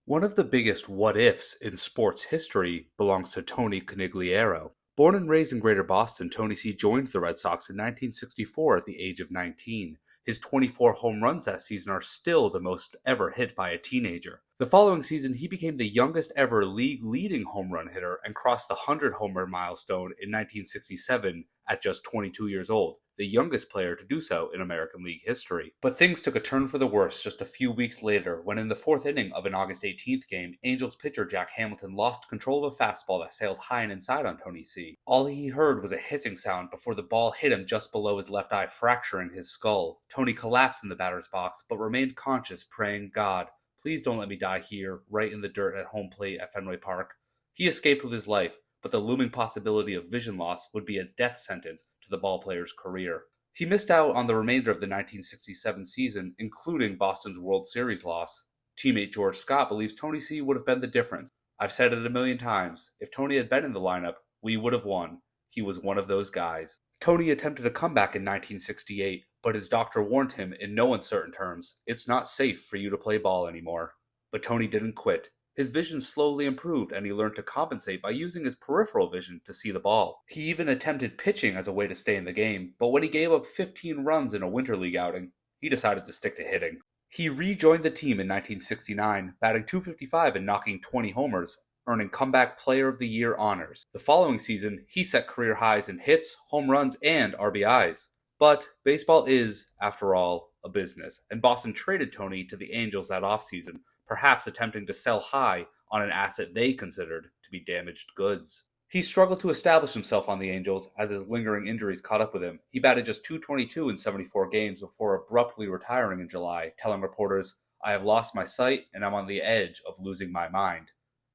One of the biggest what-ifs in sports history belongs to Tony Conigliaro. Born and raised in Greater Boston, Tony C. joined the Red Sox in 1964 at the age of 19. His 24 home runs that season are still the most ever hit by a teenager. The following season, he became the youngest ever league-leading home run hitter and crossed the 100 homer milestone in 1967 at just 22 years old, the youngest player to do so in American League history. But things took a turn for the worse just a few weeks later when in the fourth inning of an August 18th game, Angels pitcher Jack Hamilton lost control of a fastball that sailed high and inside on Tony C. All he heard was a hissing sound before the ball hit him just below his left eye, fracturing his skull. Tony collapsed in the batter's box but remained conscious, praying, "God, please don't let me die here, right in the dirt at home plate at Fenway Park." He escaped with his life, but the looming possibility of vision loss would be a death sentence to the ballplayer's career. He missed out on the remainder of the 1967 season, including Boston's World Series loss. Teammate George Scott believes Tony C would have been the difference. "I've said it a million times. If Tony had been in the lineup, we would have won. He was one of those guys." Tony attempted a comeback in 1968, but his doctor warned him in no uncertain terms, "It's not safe for you to play ball anymore." But Tony didn't quit. His vision slowly improved and he learned to compensate by using his peripheral vision to see the ball. He even attempted pitching as a way to stay in the game, but when he gave up 15 runs in a Winter League outing, he decided to stick to hitting. He rejoined the team in 1969, batting .255 and knocking 20 homers, earning Comeback Player of the Year honors. The following season, he set career highs in hits, home runs, and RBIs. But baseball is, after all, a business, and Boston traded Tony to the Angels that offseason, perhaps attempting to sell high on an asset they considered to be damaged goods. He struggled to establish himself on the Angels as his lingering injuries caught up with him. He batted just .222 in 74 games before abruptly retiring in July, telling reporters, "I have lost my sight and I'm on the edge of losing my mind."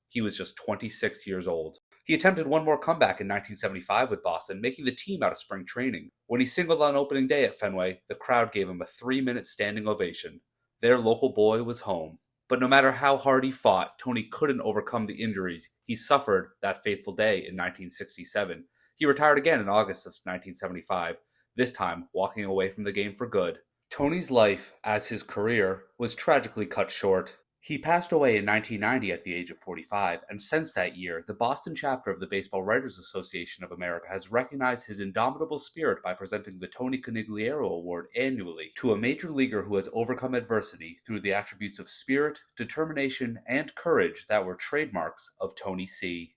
He was just 26 years old. He attempted one more comeback in 1975 with Boston, making the team out of spring training. When he singled on opening day at Fenway, the crowd gave him a 3-minute standing ovation. Their local boy was home. But no matter how hard he fought, Tony couldn't overcome the injuries he suffered that fateful day in 1967. He retired again in August of 1975, this time walking away from the game for good. Tony's life, as his career, was tragically cut short. He passed away in 1990 at the age of 45, and since that year, the Boston chapter of the Baseball Writers Association of America has recognized his indomitable spirit by presenting the Tony Conigliaro Award annually to a major leaguer who has overcome adversity through the attributes of spirit, determination, and courage that were trademarks of Tony C.